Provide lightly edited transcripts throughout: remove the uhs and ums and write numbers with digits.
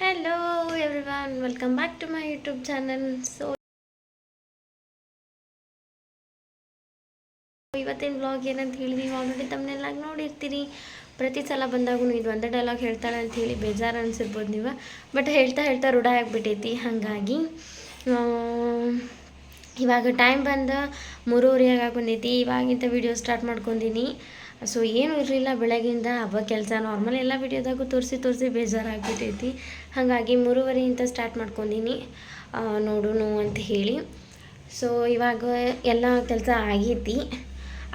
Hello everyone, welcome back to my YouTube channel. So ಇವತ್ತಿನ vlog ಏನಂತ ಹೇಳಿ ನೀವು ಆಲ್ರೆಡಿ ತಮ್ಮನೆಲ್ಲ ನೋಡಿರ್ತೀರಿ. ಪ್ರತಿ ಸಲ ಬಂದಾಗೂ ಇದು ಒಂದೇ ಡೈಲಾಗ್ ಹೇಳ್ತಾಳೆ ಅಂತ ಹೇಳಿ ಬೇಜಾರು ಅನಿಸಿರ್ಬೋದು ನೀವು. ಬಟ್ ಹೇಳ್ತಾ ಹೇಳ್ತಾ ರೂಢ ಆಗಿಬಿಟ್ಟೈತಿ. ಹಾಗಾಗಿ ಇವಾಗ ಟೈಮ್ ಬಂದು 3:30 ಬಂದೈತಿ. ಇವಾಗಿಂತ ವಿಡಿಯೋ ಸ್ಟಾರ್ಟ್ ಮಾಡ್ಕೊಂಡಿನಿ. ಸೊ ಏನೂ ಇರಲಿಲ್ಲ ಬೆಳಗಿಂದ ಹಬ್ಬ ಕೆಲಸ ನಾರ್ಮಲ್ ಎಲ್ಲ ವಿಡಿಯೋದಾಗೂ ತೋರಿಸಿ ಬೇಜಾರಾಗ್ಬಿಟ್ಟೈತಿ. ಹಾಗಾಗಿ 3:30 ಸ್ಟಾರ್ಟ್ ಮಾಡ್ಕೊಂಡಿನಿ ನೋಡೋಣ ಅಂತ ಹೇಳಿ. ಸೊ ಇವಾಗ ಎಲ್ಲ ಕೆಲಸ ಆಗೈತಿ.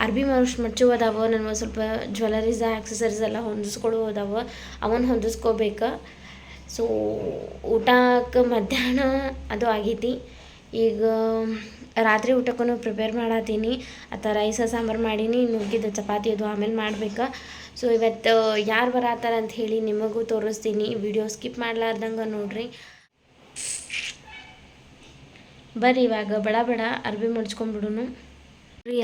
ಅರ್ಬಿ ಮಡ್ಚು ಅದಾವ, ನನಗೆ ಸ್ವಲ್ಪ ಜ್ಯುವೆಲರೀಸ್ ಆಕ್ಸೆಸರೀಸ್ ಎಲ್ಲ ಹೊಂದಿಸ್ಕೊಳ್ಳೋ ಅದಾವ, ಅವನ್ನ ಹೊಂದಿಸ್ಕೋಬೇಕು. ಸೊ ಊಟಕ್ಕೆ ಮಧ್ಯಾಹ್ನ ಅದು ಆಗೈತಿ. ಈಗ ರಾತ್ರಿ ಊಟಕ್ಕೂ ಪ್ರಿಪೇರ್ ಮಾಡತ್ತೀನಿ. ಅಥವಾ ರೈಸ ಸಾಂಬಾರು ಮಾಡೀನಿ, ನುಗ್ಗಿದ ಚಪಾತಿ ಅದು ಆಮೇಲೆ ಮಾಡ್ಬೇಕು. ಸೊ ಇವತ್ತು ಯಾರು ಬರತ್ತಾರ ಅಂತ ಹೇಳಿ ನಿಮಗೂ ತೋರಿಸ್ತೀನಿ. ವಿಡಿಯೋ ಸ್ಕಿಪ್ ಮಾಡ್ಲಾರ್ದಂಗೆ ನೋಡ್ರಿ. ಬರ್ರಿ ಇವಾಗ ಬಡ ಅರ್ಬಿ ಮಡ್ಚ್ಕೊಂಡ್ಬಿಡೋನು.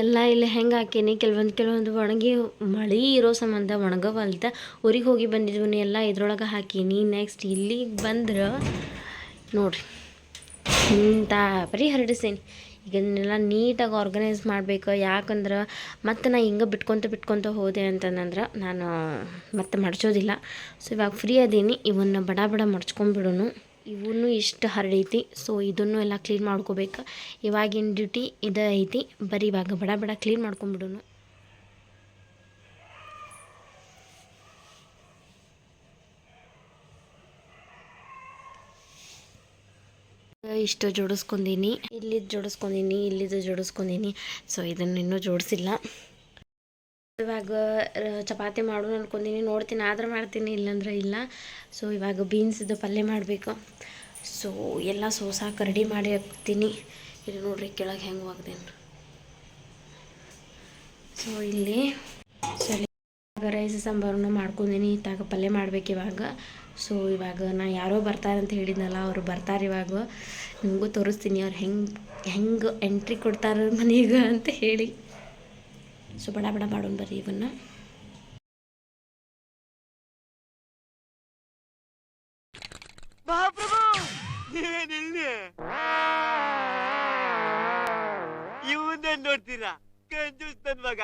ಎಲ್ಲ ಇಲ್ಲಿ ಹೆಂಗೆ ಹಾಕೀನಿ, ಕೆಲವೊಂದು ಒಣಗಿ ಮಳೆ ಇರೋ ಸಂಬಂಧ ಒಣಗವಲ್ತ ಊರಿಗೆ ಹೋಗಿ ಬಂದಿದ್ವಿ ಎಲ್ಲ ಇದ್ರೊಳಗೆ ಹಾಕೀನಿ. ನೆಕ್ಸ್ಟ್ ಇಲ್ಲಿಗೆ ಬಂದ್ರೆ ನೋಡ್ರಿ ಇಂಥ ಬರೀ ಹರಡಿಸೀನಿ. ಈಗ ಇದನ್ನೆಲ್ಲ ನೀಟಾಗಿ ಆರ್ಗನೈಸ್ ಮಾಡಬೇಕು. ಯಾಕಂದ್ರೆ ಮತ್ತು ನಾನು ಹಿಂಗೆ ಬಿಟ್ಕೊತ ಹೋದೆ ಅಂತಂದ್ರೆ ನಾನು ಮತ್ತೆ ಮಡ್ಚೋದಿಲ್ಲ. ಸೊ ಇವಾಗ ಫ್ರೀ ಅದೀನಿ, ಇವನ್ನ ಬಡ ಮಡ್ಚ್ಕೊಂಡ್ಬಿಡೋನು. ಇವನು ಇಷ್ಟು ಹರಡೈತಿ. ಸೊ ಇದನ್ನು ಎಲ್ಲ ಕ್ಲೀನ್ ಮಾಡ್ಕೋಬೇಕು. ಇವಾಗಿನ ಡ್ಯೂಟಿ ಇದು ಐತಿ. ಬರೀ ಇವಾಗ ಬಡ ಕ್ಲೀನ್ ಮಾಡ್ಕೊಂಡ್ಬಿಡೋನು. ಇಷ್ಟು ಜೋಡಿಸ್ಕೊಂಡೀನಿ, ಇಲ್ಲಿದ್ದು ಜೋಡಿಸ್ಕೊಂಡೀನಿ. ಸೊ ಇದನ್ನು ಇನ್ನೂ ಜೋಡಿಸಿಲ್ಲ. ಇವಾಗ ಚಪಾತಿ ಮಾಡೋಣ ಅನ್ಕೊಂಡೀನಿ, ನೋಡ್ತೀನಿ ಆದ್ರೆ ಮಾಡ್ತೀನಿ, ಇಲ್ಲಾಂದ್ರೆ ಇಲ್ಲ. ಸೊ ಇವಾಗ ಬೀನ್ಸ್ದು ಪಲ್ಯ ಮಾಡಬೇಕು. ಸೊ ಎಲ್ಲ ಸೋಸಾಕ ರೆಡಿ ಮಾಡಿ ಹಾಕ್ತೀನಿ. ಇಲ್ಲಿ ನೋಡ್ರಿ ಕೆಳಗೆ ಹೆಂಗೆ ಹೋಗ್ದೇನು. ಸೊ ಇಲ್ಲಿ ಸರಿ ರೈಸ್ ಸಾಂಬಾರನ್ನ ಮಾಡ್ಕೊಂಡೀನಿ. ಇತ್ತಾಗ ಪಲ್ಯ ಮಾಡ್ಬೇಕು ಇವಾಗ. ಸೊ ಇವಾಗ ನಾನು ಯಾರೋ ಬರ್ತಾರಂತ ಹೇಳಿದ್ನಲ್ಲ, ಅವರು ಬರ್ತಾರೆ. ಇವಾಗ ನಿಮಗೂ ತೋರಿಸ್ತೀನಿ ಅವ್ರು ಹೆಂಗೆ ಎಂಟ್ರಿ ಕೊಡ್ತಾರೆ ಮನೆಗೆ ಅಂತ ಹೇಳಿ. ಸೊ ಬಡ ಮಾಡೋಣ ಬರ್ರಿ ಇವನ್ನ. ಇವನ್ನೇ ನೋಡ್ತೀರಾ, ಕಂಜೂಸ್ ನನ್ ಮಗ.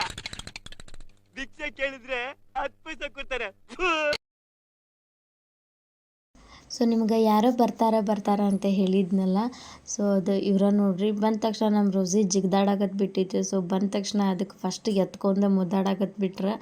ಭಿಕ್ಷೆ ಕೇಳಿದ್ರೆ 10 ಪೈಸೆ ಕೊಡ್ತಾರೆ. ಸೊ ನಿಮ್ಗೆ ಯಾರೋ ಬರ್ತಾರ ಅಂತ ಹೇಳಿದ್ನಲ್ಲ, ಸೊ ಅದು ಇವರ ನೋಡ್ರಿ. ಬಂದ ತಕ್ಷಣ ನಮ್ಮ ರೋಸಿ ಜಿಗ್ದಾಡಕತ್ ಬಿಟ್ಟಿತ್ತು. ಸೊ ಬಂದ ತಕ್ಷಣ ಅದಕ್ಕೆ ಫಸ್ಟ್ ಎತ್ಕೊಂಡು ಮುದ್ದಾಡಕತ್ ಬಿಟ್ರೆ.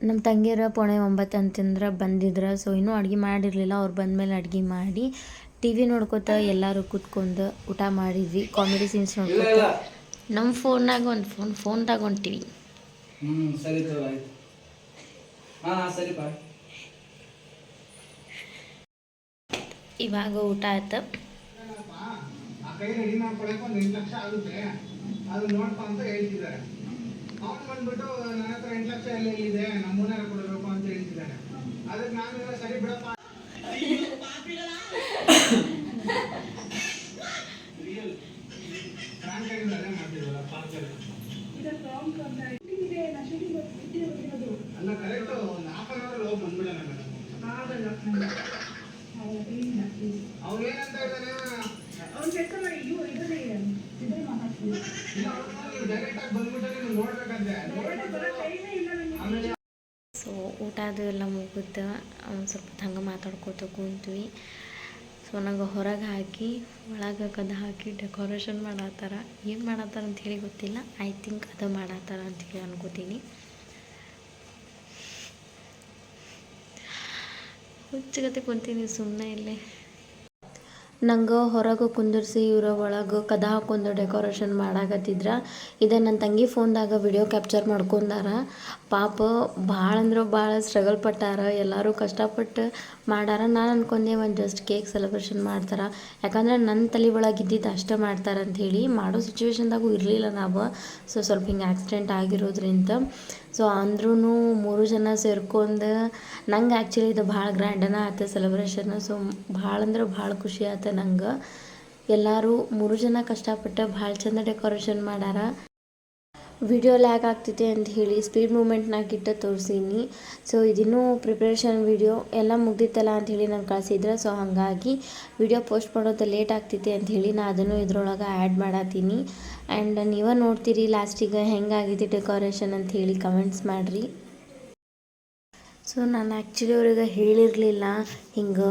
ನಮ್ಮ ತಂಗಿಯರ 8:45 ಅಂತಂದ್ರೆ ಬಂದಿದ್ರು. ಸೊ ಇನ್ನೂ ಅಡುಗೆ ಮಾಡಿರಲಿಲ್ಲ. ಅವ್ರು ಬಂದಮೇಲೆ ಅಡುಗೆ ಮಾಡಿ ಟಿ ವಿ ನೋಡ್ಕೋತ ಎಲ್ಲರೂ ಕೂತ್ಕೊಂಡು ಊಟ ಮಾಡಿದ್ವಿ. ಕಾಮಿಡಿ ಸೀನ್ಸ್ ನೋಡ್ಕೋತ ನಮ್ಮ ಫೋನ್ನಾಗ ಒಂದು ಫೋನ್ದಾಗ ಒಂದು ಟಿ ವಿ. ಇವಾಗ ಊಟ ಆಯ್ತು. ಅದು ನೋಡ್ಕೊ ಅಂತ ಹೇಳ್ತಿದ್ದಾರೆ. ಅವ್ನು ಬಂದ್ಬಿಟ್ಟು ನನ್ನ ಹತ್ರ 8 ಲಕ್ಷ ಎಲ್ಲ ಇದೆ, ನಮ್ಮೂನಾರ ಕೊಡಬೇಕು ಅಂತ ಹೇಳ್ತಿದ್ದಾನೆ. ಅದಕ್ಕೆ ನಾನು ಸರಿ ಬಿಡಪ್ಪ. ಅಲ್ಲ ಕರೆಕ್ಟ್ 1 ಹಾಫ್ ಅನ್ ಅವರ್ ಹೋಗಿ ಬಂದ್ಬಿಡೋಣ ಮೇಡಮ್. ಅವ್ನೇನಂತ ಇದ್ದಾನೆ, ಅವ್ನು ಕೆಲಸ ಮಾಡಿ ಸೊ ಊಟ ಅದು ಎಲ್ಲ ಮುಗಿದ ಒಂದು ಸ್ವಲ್ಪ ಹಂಗೆ ಮಾತಾಡ್ಕೋತ ಕುಂತ್ವಿ. ಸೊ ನಂಗೆ ಹೊರಗೆ ಹಾಕಿ ಒಳಗೆ ಕದ ಹಾಕಿ ಡೆಕೋರೇಷನ್ ಮಾಡತ್ತಾರ. ಏನು ಮಾಡತ್ತಾರ ಅಂತ ಹೇಳಿ ಗೊತ್ತಿಲ್ಲ. ಐ ಥಿಂಕ್ ಅದು ಮಾಡತ್ತಾರ ಅಂತ ಹೇಳಿ ಅನ್ಕೋತೀನಿ. ಹುಚ್ಚಗತೆ ಕುಂತೀನಿ ಸುಮ್ಮನೆ ಇಲ್ಲೇ. ನಂಗೆ ಹೊರಗೆ ಕುಂದಿರ್ಸಿ ಇವರ ಒಳಗೆ ಕದ ಹಾಕೊಂಡು ಡೆಕೋರೇಷನ್ ಮಾಡಾಕತ್ತಿದ್ರ ಇದು ನನ್ನ ತಂಗಿ ಫೋನ್ದಾಗ ವಿಡಿಯೋ ಕ್ಯಾಪ್ಚರ್ ಮಾಡ್ಕೊಂಡಾರ. ಪಾಪ ಭಾಳ ಅಂದ್ರೆ ಭಾಳ ಸ್ಟ್ರಗಲ್ ಪಟ್ಟಾರ, ಎಲ್ಲರೂ ಕಷ್ಟಪಟ್ಟು ಮಾಡಾರ. ನಾನು ಅನ್ಕೊಂಡೆ ಒಂದು ಜಸ್ಟ್ ಕೇಕ್ ಸೆಲೆಬ್ರೇಷನ್ ಮಾಡ್ತಾರೆ, ಯಾಕಂದ್ರೆ ನನ್ನ ತಲೆ ಒಳಗೆ ಇದ್ದಿದ್ದು ಅಷ್ಟೇ ಮಾಡ್ತಾರೆ ಅಂಥೇಳಿ. ಮಾಡೋ ಸಿಚುವೇಶನ್ದಾಗೂ ಇರಲಿಲ್ಲ ನಾವು. ಸೊ ಸ್ವಲ್ಪ ಹಿಂಗೆ ಆಕ್ಸಿಡೆಂಟ್ ಆಗಿರೋದ್ರಿಂದ ಸೊ ಅಂದ್ರೂ 3 ಜನ ಸೇರ್ಕೊಂಡು ನಂಗೆ ಆ್ಯಕ್ಚುಲಿ ಇದು ಭಾಳ ಗ್ರ್ಯಾಂಡನ ಆಯ್ತು ಸೆಲೆಬ್ರೇಷನ್. ಸೊ ಭಾಳ ಅಂದ್ರೆ ಭಾಳ ಖುಷಿ ಆಯ್ತು ನಂಗೆ. ಎಲ್ಲರೂ 3 ಜನ ಕಷ್ಟಪಟ್ಟು ಭಾಳ ಚಂದ ಡೆಕೋರೇಷನ್ ಮಾಡ್ಯಾರ. ವಿಡಿಯೋ ಲ್ಯಾಗ್ ಆಗ್ತಿದೆ ಅಂತ ಹೇಳಿ ಸ್ಪೀಡ್ ಮೂಮೆಂಟ್ನಾಗ ಇಟ್ಟು ತೋರಿಸೀನಿ. ಸೊ ಇದಿನ್ನೂ ಪ್ರಿಪ್ರೇಷನ್ ವಿಡಿಯೋ ಎಲ್ಲ ಮುಗ್ದಿತ್ತಲ್ಲ ಅಂಥೇಳಿ ನಾನು ಕಳಿಸಿದ್ರೆ, ಸೊ ಹಾಗಾಗಿ ವಿಡಿಯೋ ಪೋಸ್ಟ್ ಮಾಡೋದು ಲೇಟ್ ಆಗ್ತಿದೆ ಅಂಥೇಳಿ ನಾನು ಅದನ್ನು ಇದ್ರೊಳಗೆ ಆ್ಯಡ್ ಮಾಡತ್ತೀನಿ. ಆ್ಯಂಡ್ ನೀವೇ ನೋಡ್ತೀರಿ ಲಾಸ್ಟಿಗೆ ಹೆಂಗಾಗಿದೆ ಡೆಕೋರೇಷನ್ ಅಂತ ಹೇಳಿ ಕಮೆಂಟ್ಸ್ ಮಾಡಿರಿ. ಸೊ ನಾನು ಆ್ಯಕ್ಚುಲಿ ಅವ್ರಿಗೆ ಹೇಳಿರಲಿಲ್ಲ ಹಿಂಗೆ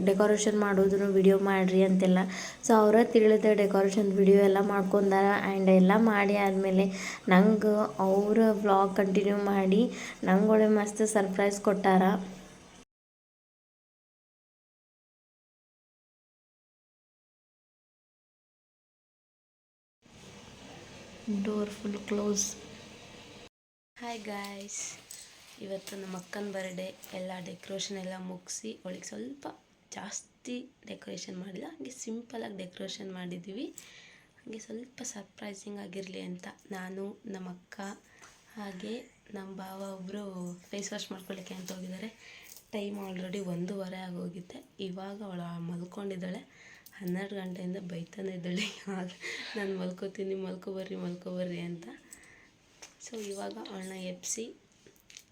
ಡೆಕೋರೇಷನ್ ಮಾಡೋದನ್ನು ವಿಡಿಯೋ ಮಾಡಿರಿ ಅಂತೆಲ್ಲ. ಸೊ ಅವರೇ ತಿಳಿದ ಡೆಕೋರೇಷನ್ ವಿಡಿಯೋ ಎಲ್ಲ ಮಾಡ್ಕೊಂಡಾರ. ಆ್ಯಂಡ್ ಎಲ್ಲ ಮಾಡಿ ಆದಮೇಲೆ ನಂಗೆ ಅವರ ವ್ಲಾಗ್ ಕಂಟಿನ್ಯೂ ಮಾಡಿ ನಂಗೆ ಒಳ್ಳೆ ಮಸ್ತ್ ಸರ್ಪ್ರೈಸ್ ಕೊಟ್ಟಾರ. Door full close. Hi guys, ಇವತ್ತು ನಮ್ಮ ಅಕ್ಕನ ಬರ್ಡೇ. ಎಲ್ಲ ಡೆಕೋರೇಷನ್ ಎಲ್ಲ ಮುಗಿಸಿ ಅವಳಿಗೆ ಸ್ವಲ್ಪ ಜಾಸ್ತಿ ಡೆಕೋರೇಷನ್ ಮಾಡಿಲ್ಲ, ಹಾಗೆ ಸಿಂಪಲಾಗಿ ಡೆಕೋರೇಷನ್ ಮಾಡಿದ್ವಿ. ಹಾಗೆ ಸ್ವಲ್ಪ ಸರ್ಪ್ರೈಸಿಂಗ್ ಆಗಿರಲಿ ಅಂತ ನಾನು, ನಮ್ಮ ಅಕ್ಕ ಹಾಗೆ ನಮ್ಮ ಭಾವ ಒಬ್ಬರು ಫೇಸ್ ವಾಶ್ ಮಾಡ್ಕೊಳ್ಳಿಕ್ಕೆ ಅಂತ ಹೋಗಿದ್ದಾರೆ. Time already 1:15 ಆಗೋಗಿದ್ದೆ. ಇವಾಗ ಅವಳು ಮಲ್ಕೊಂಡಿದ್ದಾಳೆ. 12 ಗಂಟೆಯಿಂದ ಬೈತಾನೆ ಇದ್ದಾಳೆ, ನಾನು ಮಲ್ಕೊಬರ್ರಿ ಅಂತ. ಸೊ ಇವಾಗ ಅವಳನ್ನ ಎಬ್ಬಿಸಿ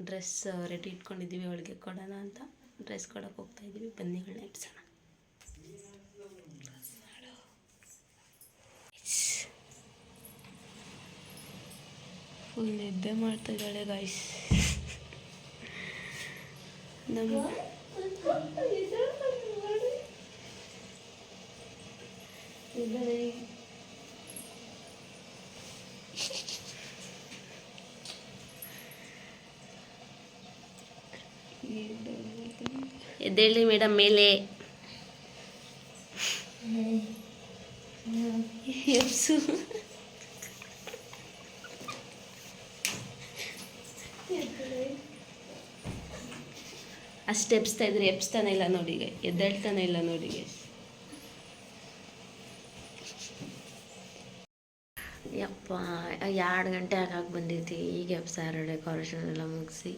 ಡ್ರೆಸ್ ರೆಡಿ ಇಟ್ಕೊಂಡಿದ್ದೀವಿ, ಅವಳಿಗೆ ಕೊಡೋಣ ಅಂತ. ಡ್ರೆಸ್ ಕೊಡೋಕೆ ಹೋಗ್ತಾಯಿದ್ದೀವಿ, ಬನ್ನಿ ಅವಳನ್ನ ಎಬ್ಸೋಣ. ಫುಲ್ ನಿದ್ದೆ ಮಾಡ್ತಾ ಇದ್ದಾಳೆ ಗಾಯ್ಸ್. ನಮ್ಮ ಎದ್ದೇಳಿ ಮೇಡಮ್ ಮೇಲೆ ಎಬ್ಸು. ಅಷ್ಟು ಎಬ್ಸ್ತಾ ಇದ್ರೆ ಎಬ್ಸ್ತಾನೆ ಇಲ್ಲ ನೋಡಿ, ಎದ್ದೇಳ್ತಾನೆ ಇಲ್ಲ ನೋಡಿ. ಯಪ್ಪ 2 ಗಂಟೆ ಆಗಾಕೆ ಬಂದೈತಿ. ಈಗ ಎಬ್ಸಾರ ಡೆಕೋರೇಷನ್ ಎಲ್ಲ ಮುಗಿಸಿ.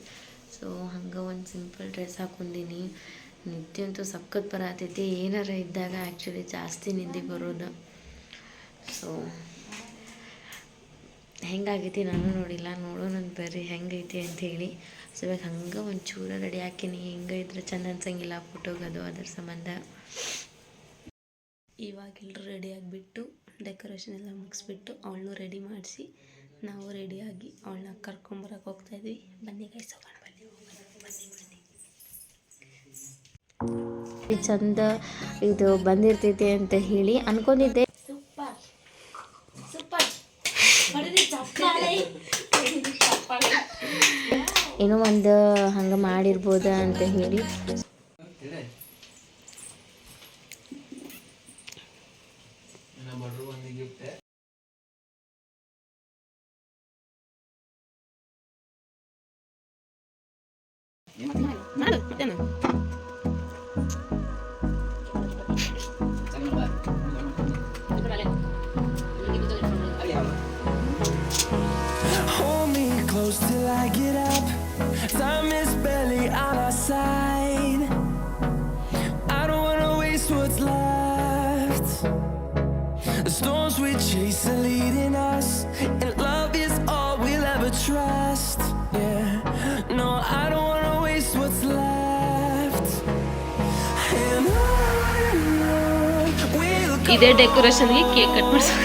ಸೊ ಹಂಗೆ ಒಂದು ಸಿಂಪಲ್ ಡ್ರೆಸ್ ಹಾಕೊಂಡೀನಿ. ನಿದ್ದೆ ಅಂತೂ ಸಖತ್ ಬರತೈತಿ. ಏನಾರ ಇದ್ದಾಗ ಆ್ಯಕ್ಚುಲಿ ಜಾಸ್ತಿ ನಿದ್ದೆ ಬರೋದು. ಸೊ ಹೆಂಗಾಗೈತಿ ನಾನು ನೋಡಿಲ್ಲ, ನೋಡೋಣ ಬರ್ರಿ ಹೆಂಗೈತಿ ಅಂಥೇಳಿ. ಸೊ ಇವಾಗ ಹಂಗೆ ಒಂದು ಚೂರ ರೆಡಿ ಹಾಕೀನಿ. ಹಿಂಗೆ ಇದ್ರೆ ಚಂದ ಅನ್ಸಂಗಿಲ್ಲ ಫೋಟೋಗದು, ಅದ್ರ ಸಂಬಂಧ ಇವಾಗ ಎಲ್ಲರೂ ರೆಡಿ ಆಗಿಬಿಟ್ಟು ಡೆಕೋರೇಷನ್ ಎಲ್ಲ ಮುಗಿಸ್ಬಿಟ್ಟು ಅವಳನ್ನೂ ರೆಡಿ ಮಾಡಿಸಿ ನಾವು ರೆಡಿಯಾಗಿ ಅವಳನ್ನ ಕರ್ಕೊಂಬರಕ್ಕೆ ಹೋಗ್ತಾಯಿದ್ವಿ. ಬನ್ನಿ ಗೈಸ್, ಹೋಗೋಣ ಬನ್ನಿ. ಚಂದ ಇದು ಬಂದಿರ್ತೈತೆ ಅಂತ ಹೇಳಿ ಅನ್ಕೊಂಡಿದ್ದೆ. ಏನೋ ಒಂದು ಹಂಗೆ ಮಾಡಿರ್ಬೋದ ಅಂತ ಹೇಳಿ Hold me close till I get up. Time is barely on our side. I don't wanna waste what's left. The storms we chase are leading us, and love is all we'll ever trust. Yeah, no, I don't wanna waste what's left. And on we'll go. ಇದೇ ಡೆಕೋರೇಷನ್ಗೆ cake cut ಮಾಡ್ಸೋಣ.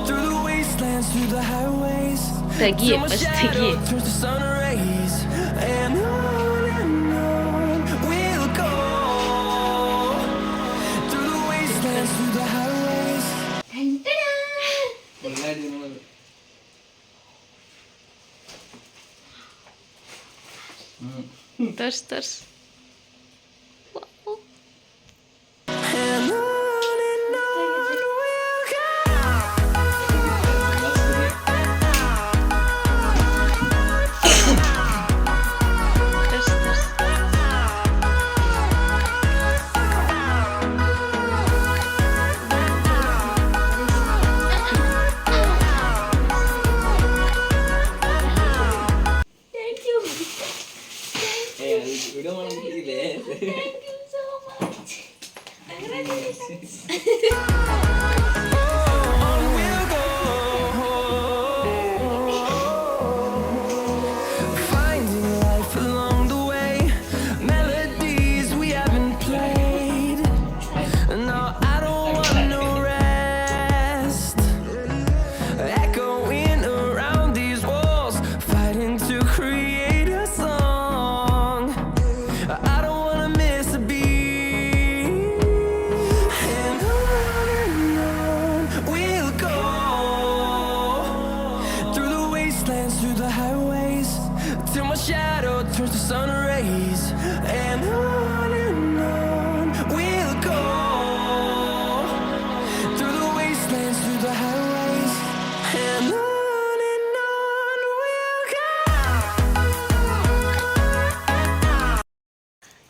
Through the wastelands, through the highways. ತೆಗಿ first ತೆಗಿ. Turns to sun rays, and on we'll go. Through the wastelands, through the highways. ತರ್ಸ್ video ಮಾಡ್ಬಿಟ್ಟಿದೆ. We'll go. Finding life along the way, melodies we haven't played. No, I don't want no rest. Echoing around these walls, fighting to create a song. I don't wanna miss a beat. And on we'll go, through the wastelands, through the highways, till my shadow turns to sun rays. And on we'll go, through the wastelands, through the highways, and on we'll go.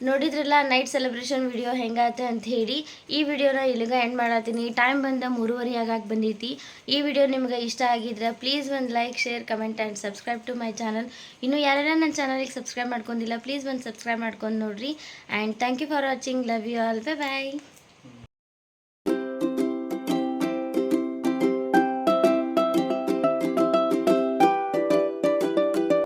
ನೋಡಿದ್ರಲ್ಲ night celebration video ಹೆಂಗಾಯ್ತು ಅಂತ ಹೇಳಿ. ಈ ವಿಡಿಯೋನ ಇಲ್ಲಿಗ end ಮಾಡತ್ತೀನಿ. Time ಬಂದ 3:30 ಆಗಾಕೆ ಬಂದೈತಿ. ಈ video ನಿಮ್ಗೆ ಇಷ್ಟ ಆಗಿದ್ರೆ ಪ್ಲೀಸ್ ಒಂದು like, share, comment and subscribe to my channel. ಇನ್ನು ಯಾರೆಲ್ಲ ನನ್ನ ಚಾನಲಿಗೆ ಸಬ್ಸ್ಕ್ರೈಬ್ ಮಾಡ್ಕೊಂಡಿಲ್ಲ ಪ್ಲೀಸ್ ಒಂದು ಸಬ್ಸ್ಕ್ರೈಬ್ ಮಾಡ್ಕೊಂಡು ನೋಡ್ರಿ. And thank you for watching. Love you all. Bye bye.